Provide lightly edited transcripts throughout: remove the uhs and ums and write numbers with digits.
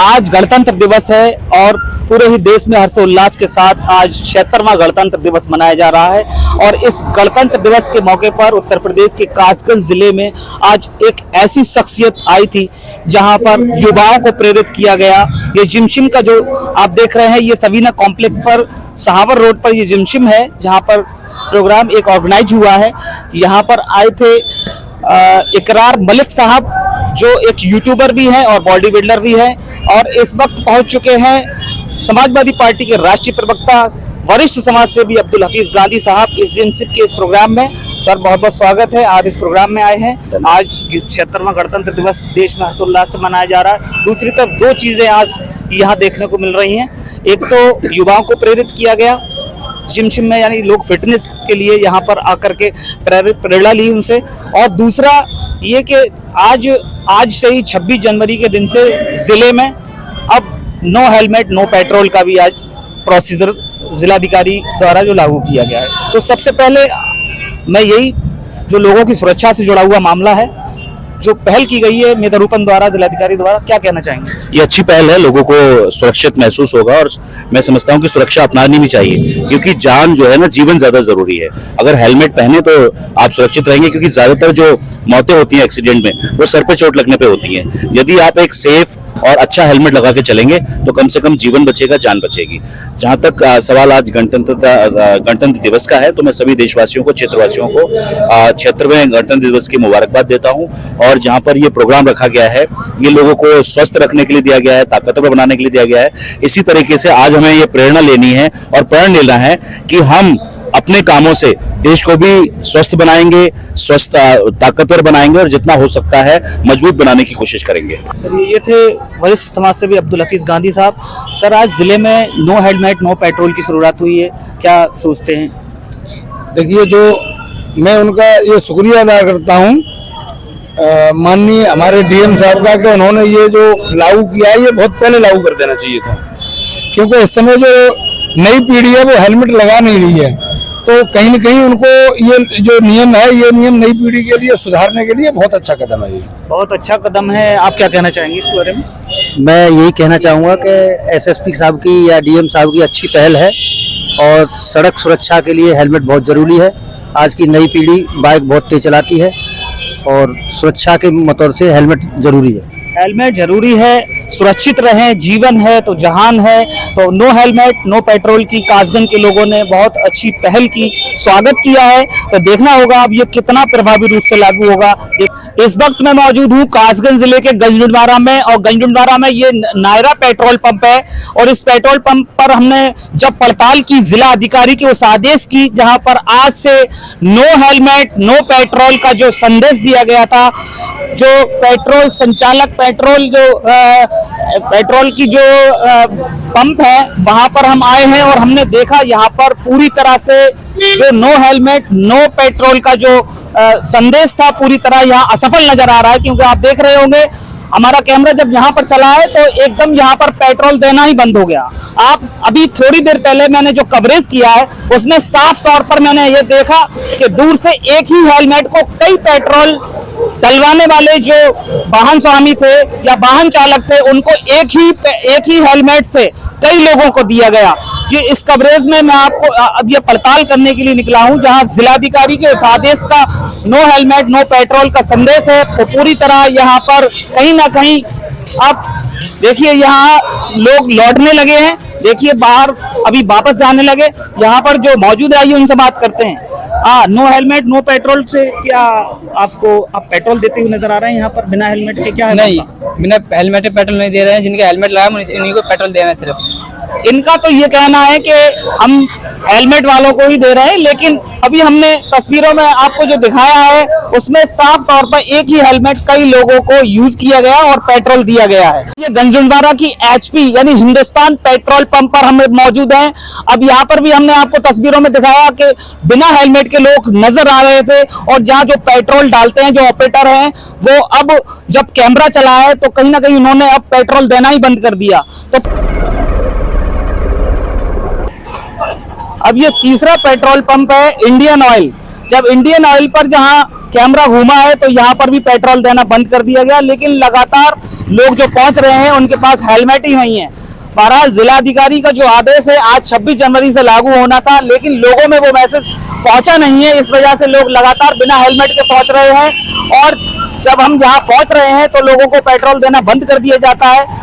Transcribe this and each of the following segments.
आज गणतंत्र दिवस है और पूरे ही देश में हर्षोल्लास के साथ आज 76वां गणतंत्र दिवस मनाया जा रहा है। और इस गणतंत्र दिवस के मौके पर उत्तर प्रदेश के कासगंज जिले में आज एक ऐसी शख्सियत आई थी जहां पर युवाओं को प्रेरित किया गया। ये जिमशिम का जो आप देख रहे हैं, ये सवीना कॉम्प्लेक्स पर सहावर रोड पर ये जिमशिम है जहां पर प्रोग्राम एक ऑर्गेनाइज हुआ है। यहाँ पर आए थे इकरार मलिक साहब जो एक यूट्यूबर भी हैं और बॉडी बिल्डर भी हैं, और इस वक्त पहुंच चुके हैं समाजवादी पार्टी के राष्ट्रीय प्रवक्ता वरिष्ठ समाज सेवी अब्दुल हफीज गांधी साहब इस जिमशिम के इस प्रोग्राम में। सर बहुत बहुत स्वागत है, आप इस प्रोग्राम में आए हैं। आज 76वां गणतंत्र दिवस देश में हर्षोल्लास से मनाया जा रहा है। दूसरी तरफ दो चीजें आज यहाँ देखने को मिल रही हैं। एक तो युवाओं को प्रेरित किया गया जिमशिम में, यानी लोग फिटनेस के लिए यहाँ पर आकर के प्रेरणा ली उनसे, और दूसरा ये कि आज से ही 26 जनवरी के दिन से जिले में अब नो हेलमेट नो पेट्रोल का भी आज प्रोसीजर जिलाधिकारी द्वारा जो लागू किया गया है। तो सबसे पहले मैं यही जो लोगों की सुरक्षा से जुड़ा हुआ मामला है जो पहल की गई है मेधारूपन द्वारा, जिलाधिकारी द्वारा, क्या कहना चाहेंगे? ये अच्छी पहल है, लोगों को सुरक्षित महसूस होगा और मैं समझता हूँ कि सुरक्षा अपनानी भी चाहिए, क्योंकि जान जो है ना, जीवन ज्यादा जरूरी है। अगर हेलमेट पहने तो आप सुरक्षित रहेंगे, क्योंकि ज्यादातर जो मौतें होती हैं एक्सीडेंट में वो सर पे चोट लगने पे होती हैं। यदि आप एक सेफ और अच्छा हेलमेट लगा के चलेंगे तो कम से कम जीवन बचेगा, जान बचेगी। जहां तक सवाल आज गणतंत्र दिवस का है, तो मैं सभी देशवासियों को, क्षेत्रवासियों को 76वें गणतंत्र दिवस की मुबारकबाद देता हूं। और जहां पर ये प्रोग्राम रखा गया है, ये लोगों को स्वस्थ रखने के लिए दिया गया है, ताकतवर बनाने के लिए दिया गया है। इसी तरीके से आज हमें ये प्रेरणा लेनी है और प्रण लेना है कि हम अपने कामों से देश को भी स्वस्थ बनाएंगे, स्वस्थ ताकतवर बनाएंगे और जितना हो सकता है मजबूत बनाने की कोशिश करेंगे। ये थे वरिष्ठ समाज सेवी अब्दुल हफीज गांधी साहब। सर, आज जिले में नो हेलमेट नो पेट्रोल की शुरुआत हुई है, क्या सोचते हैं? देखिए, जो मैं उनका ये शुक्रिया अदा करता हूँ माननीय हमारे डीएम साहब का, कि उन्होंने ये जो लागू किया है ये बहुत पहले लागू कर देना चाहिए था, क्योंकि इस समय जो नई पीढ़ी है वो हेलमेट लगा नहीं रही है। तो कहीं न कहीं उनको ये जो नियम है, ये नियम नई पीढ़ी के लिए सुधारने के लिए बहुत अच्छा कदम है। ये बहुत अच्छा कदम है। आप क्या कहना चाहेंगे इस बारे में? मैं यही कहना चाहूँगा कि एसएसपी साहब की या डीएम साहब की अच्छी पहल है, और सड़क सुरक्षा के लिए हेलमेट बहुत ज़रूरी है। आज की नई पीढ़ी बाइक बहुत तेज चलाती है और सुरक्षा के मतौर से हेलमेट ज़रूरी है। हेलमेट जरूरी है, सुरक्षित रहें, जीवन है तो जहान है। तो नो हेलमेट नो पेट्रोल की कासगंज के लोगों ने बहुत अच्छी पहल की, स्वागत किया है। तो देखना होगा अब ये कितना प्रभावी रूप से लागू होगा। इस वक्त मैं मौजूद हूँ कासगंज जिले के गंजडुंडवारा में, और गंजडुंडवारा में ये नायरा पेट्रोल पंप है। और इस पेट्रोल पंप पर हमने जब पड़ताल की जिला अधिकारी के उस आदेश की, जहां पर आज से नो हेलमेट नो पेट्रोल का जो संदेश दिया गया था, जो पेट्रोल संचालक पेट्रोल की जो पंप है वहां पर हम आए हैं और हमने देखा यहाँ पर पूरी तरह से जो नो हेलमेट नो पेट्रोल का जो संदेश था पूरी तरह यहाँ असफल नजर आ रहा है। क्योंकि आप देख रहे होंगे हमारा कैमरा जब यहाँ पर चला है तो एकदम यहाँ पर पेट्रोल देना ही बंद हो गया। आप अभी थोड़ी देर पहले मैंने जो कवरेज किया है उसमें साफ तौर पर मैंने ये देखा कि दूर से एक ही हेलमेट को कई पेट्रोल डलवाने वाले जो वाहन स्वामी थे या वाहन चालक थे, उनको एक ही हेलमेट से कई लोगों को दिया गया। कि इस कवरेज में मैं आपको अब ये पड़ताल करने के लिए निकला हूं, जहां जिलाधिकारी के उस आदेश का नो हेलमेट नो पेट्रोल का संदेश है। तो पूरी तरह यहाँ पर कहीं ना कहीं आप देखिए यहाँ लोग लौटने लगे हैं। देखिए बाहर अभी वापस जाने लगे। यहाँ पर जो मौजूद है उनसे बात करते हैं। नो हेलमेट नो पेट्रोल से क्या आप पेट्रोल देते हुए नजर आ रहे हैं यहाँ पर? बिना हेलमेट के क्या है? नहीं, बिना हेलमेट के पेट्रोल नहीं दे रहे हैं। जिनके हेलमेट लगाया उन्हीं को पेट्रोल देना है सिर्फ। इनका तो ये कहना है कि हम हेलमेट वालों को ही दे रहे हैं, लेकिन अभी हमने तस्वीरों में आपको जो दिखाया है उसमें साफ तौर पर एक ही हेलमेट कई लोगों को यूज किया गया और पेट्रोल दिया गया है। ये गंजडुंडवारा की एचपी यानी हिंदुस्तान पेट्रोल पंप पर हम मौजूद हैं। अब यहाँ पर भी हमने आपको तस्वीरों में दिखाया कि बिना हेलमेट के लोग नजर आ रहे थे, और जहाँ जो पेट्रोल डालते हैं जो ऑपरेटर हैं वो अब जब कैमरा चला है तो कहीं ना कहीं उन्होंने अब पेट्रोल देना ही बंद कर दिया। तो अब ये तीसरा पेट्रोल पंप है इंडियन ऑयल। जब इंडियन ऑयल पर जहां कैमरा घूमा है तो यहाँ पर भी पेट्रोल देना बंद कर दिया गया, लेकिन लगातार लोग जो पहुंच रहे हैं उनके पास हेलमेट ही नहीं है। बहरहाल जिलाधिकारी का जो आदेश है आज 26 जनवरी से लागू होना था, लेकिन लोगों में वो मैसेज पहुंचा नहीं है। इस वजह से लोग लगातार बिना हेलमेट के पहुंच रहे हैं और जब हम यहाँ पहुंच रहे हैं तो लोगों को पेट्रोल देना बंद कर दिया जाता है।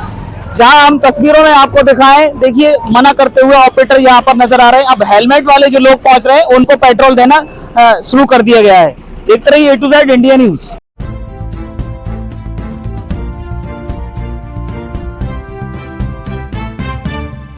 जहां हम तस्वीरों में आपको दिखाएं, देखिए मना करते हुए ऑपरेटर यहाँ पर नजर आ रहे हैं। अब हेलमेट वाले जो लोग पहुंच रहे हैं उनको पेट्रोल देना शुरू कर दिया गया है। देखते रहिए A to Z India news.